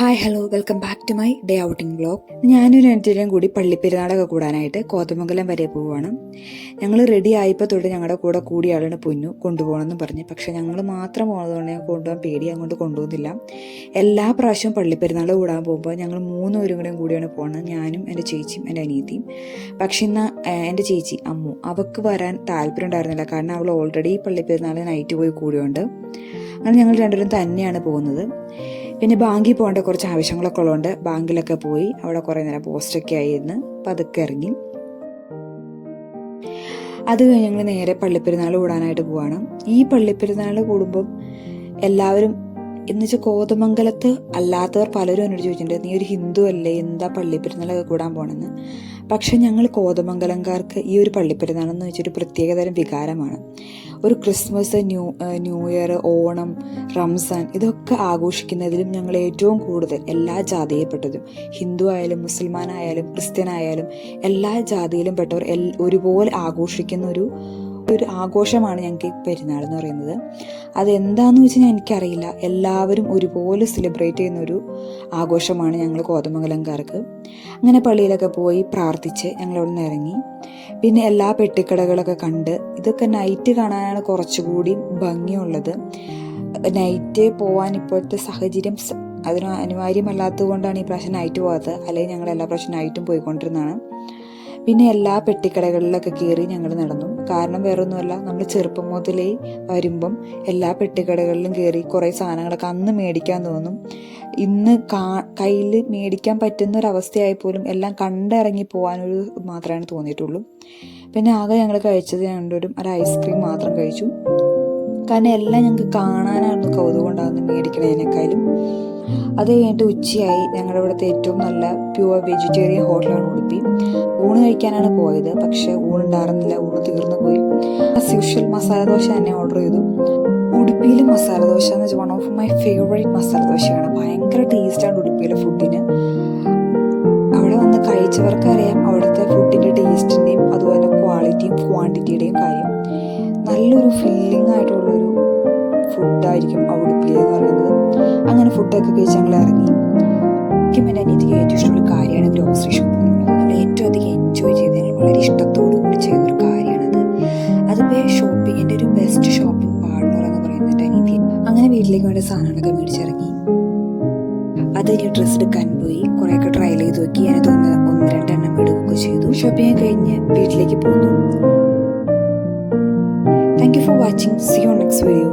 Hi hello welcome back to my day outing vlog. ഞാനൊരു അനിയത്തിയും കൂടി പള്ളിപ്പെരുന്നാളൊക്കെ കൂടാനായിട്ട് കോതമംഗലം വരെ പോവുകയാണ്. ഞങ്ങൾ റെഡി ആയപ്പോൾ തൊട്ട് ഞങ്ങളുടെ കൂടെ കൂടിയ ആളാണ് പൊന്നു കൊണ്ടുപോകണമെന്ന് പറഞ്ഞ്. പക്ഷെ ഞങ്ങൾ മാത്രം പോകുന്നതുകൊണ്ട് ഞാൻ കൊണ്ടുപോകാൻ പേടി, അങ്ങോട്ട് കൊണ്ടുപോകുന്നില്ല. എല്ലാ പ്രാവശ്യവും പള്ളിപ്പെരുന്നാൾ കൂടാൻ പോകുമ്പോൾ ഞങ്ങൾ 3 പേരും കൂടിയാണ് പോകുന്നത്, ഞാനും എൻ്റെ ചേച്ചിയും എൻ്റെ അനിയത്തിയും. പക്ഷെ ഇന്ന് എൻ്റെ ചേച്ചി അമ്മു അവൾക്ക് വരാൻ താല്പര്യം ഉണ്ടായിരുന്നില്ല. കാരണം അവൾ ഓൾറെഡി പള്ളിപ്പെരുന്നാൾ നൈറ്റ് പോയി കൂടിയുണ്ട്. അങ്ങനെ ഞങ്ങൾ രണ്ടുപേരും തന്നെയാണ് പോകുന്നത്. പിന്നെ ബാങ്കിൽ പോകേണ്ട കുറച്ച് ആവശ്യങ്ങളൊക്കെ ഉള്ളതുകൊണ്ട് ബാങ്കിലൊക്കെ പോയി അവിടെ കുറേ നേരം പോസ്റ്റൊക്കെ ആയിരുന്നു പതുക്കെ ഇറങ്ങി. അത് കഴിഞ്ഞ് ഞങ്ങൾ നേരെ പള്ളിപ്പെരുന്നാൾ കൂടാനായിട്ട് പോവാണ്. ഈ പള്ളിപ്പെരുന്നാൾ കൂടുമ്പം എല്ലാവരും എന്ന് വെച്ചാൽ കോതമംഗലത്ത് അല്ലാത്തവർ പലരും എന്നോട് ചോദിച്ചിട്ടുണ്ട്, നീ ഒരു ഹിന്ദു അല്ലേ, എന്താ പള്ളിപ്പെരുന്നാളൊക്കെ കൂടാൻ പോകണമെന്ന്. പക്ഷെ ഞങ്ങൾ കോതമംഗലംകാർക്ക് ഈ ഒരു പള്ളിപ്പെരുന്നാളെന്ന് വെച്ചൊരു പ്രത്യേകതരം വികാരമാണ്. ഒരു Christmas, new year, Onam, Ramzan ഇതൊക്കെ ആഘോഷിക്കുന്നതിലും ഞങ്ങൾ ഏറ്റവും കൂടുതൽ എല്ലാ ജാതിയിൽപ്പെട്ടതും, ഹിന്ദു ആയാലും മുസൽമാനായാലും ക്രിസ്ത്യനായാലും എല്ലാ ജാതിയിലും പെട്ടവർ ഒരുപോലെ ആഘോഷിക്കുന്ന ഒരു ആഘോഷമാണ് ഞങ്ങൾക്ക് ഈ പെരുന്നാൾ എന്ന് പറയുന്നത്. അതെന്താണെന്ന് വെച്ചാൽ എനിക്കറിയില്ല, എല്ലാവരും ഒരുപോലെ സെലിബ്രേറ്റ് ചെയ്യുന്നൊരു ആഘോഷമാണ് ഞങ്ങൾ കോതമംഗലംകാർക്ക്. അങ്ങനെ പള്ളിയിലൊക്കെ പോയി പ്രാർത്ഥിച്ച് ഞങ്ങൾ അവിടെ നിന്ന് ഇറങ്ങി. പിന്നെ എല്ലാ പെട്ടിക്കടകളൊക്കെ കണ്ട്, ഇതൊക്കെ നൈറ്റ് കാണാനാണ് കുറച്ചുകൂടി ഭംഗിയുള്ളത്. നൈറ്റ് പോകാൻ ഇപ്പോഴത്തെ സാഹചര്യം അതിന് അനിവാര്യമല്ലാത്തത് കൊണ്ടാണ് ഈ പ്രാവശ്യം നൈറ്റ് പോകാത്തത്. അല്ലെങ്കിൽ ഞങ്ങൾ എല്ലാ പ്രാവശ്യം നൈറ്റും പോയിക്കൊണ്ടിരുന്നതാണ്. പിന്നെ എല്ലാ പെട്ടിക്കടകളിലൊക്കെ കയറി ഞങ്ങൾ നടന്നു. കാരണം വേറൊന്നുമല്ല, നമ്മൾ ചെറുപ്പം മുതലേ വരുമ്പം എല്ലാ പെട്ടിക്കടകളിലും കയറി കുറേ സാധനങ്ങളൊക്കെ അന്ന് മേടിക്കാൻ തോന്നും. ഇന്ന് കയ്യിൽ മേടിക്കാൻ പറ്റുന്നൊരവസ്ഥയായി പോലും എല്ലാം കണ്ടിറങ്ങി പോകാനൊരു മാത്രമാണ് തോന്നിയിട്ടുള്ളൂ. പിന്നെ ആകെ ഞങ്ങൾ കഴിച്ചത് രണ്ടുപേരും ഒരു ഐസ്ക്രീം മാത്രം കഴിച്ചു. കാരണം എല്ലാം ഞങ്ങൾക്ക് കാണാനായിരുന്നു കൗതുകം ഉണ്ടാകുന്നത് മേടിക്കണതിനേക്കാളും. അത് കഴിഞ്ഞിട്ട് ഉച്ചയായി. ഞങ്ങളുടെ ഇവിടുത്തെ ഏറ്റവും നല്ല പ്യുവർ വെജിറ്റേറിയൻ ഹോട്ടലാണ് ഉടുപ്പി. ഊണ് കഴിക്കാനാണ് പോയത്, പക്ഷെ ഊണുണ്ടായിരുന്നില്ല, ഊണ് തീർന്നു പോയി. ആസ് യൂഷ്വൽ മസാല ദോശ തന്നെ ഓർഡർ ചെയ്തു. ഉടുപ്പിയിൽ മസാല ദോശ എന്ന് വെച്ചാൽ one of my favourite masala ദോശയാണ്. ഭയങ്കര ടേസ്റ്റാണ് ഉടുപ്പിയിലെ ഫുഡിന്. അവിടെ വന്ന് കഴിച്ചവർക്കറിയാം അവിടുത്തെ ഫുഡിൻ്റെ ടേസ്റ്റിൻ്റെയും അതുപോലെ ക്വാളിറ്റിയും ക്വാണ്ടിറ്റിയുടെയും കാര്യം. നല്ലൊരു ഫില്ലിംഗ് ആയിട്ടുള്ളൊരു ഫുഡായിരിക്കും ആ ഉടുപ്പിലെന്ന് പറയുന്നത്. അങ്ങനെ ഫുഡൊക്കെ കഴിച്ച് ഞങ്ങൾ ഇറങ്ങി. എനിക്കും എൻ്റെ അനിയത്തിക്ക് ഏറ്റവും ഇഷ്ടമുള്ള കാര്യമാണ് ഗ്രോസറി ഷോപ്പിംഗ് എന്നുള്ളത്. നമ്മൾ ഏറ്റവും അധികം എൻജോയ് ചെയ്ത് ഞങ്ങൾ വളരെ ഇഷ്ടത്തോടു കൂടി ചെയ്തൊരു കാര്യമാണത്. അതിപ്പോൾ എൻ്റെ ഒരു ബെസ്റ്റ് ഷോപ്പിംഗ് പാർട്ണർ എന്ന് പറയുന്നത് എൻ്റെ അനിയത്തി. അങ്ങനെ വീട്ടിലേക്ക് വേണ്ട സാധനങ്ങളൊക്കെ മേടിച്ചിറങ്ങി. അത് ഞാൻ ഡ്രസ്സ് എടുക്കാൻ പോയി. കുറേയൊക്കെ ട്രയൽ ചെയ്ത് നോക്കി. അതിനകത്ത് 1-2 എണ്ണം എടുക്കുകയൊക്കെ ചെയ്തു. ഷോപ്പിംഗ് കഴിഞ്ഞ് വീട്ടിലേക്ക് പോന്നു. Thank you for watching. See you on next video.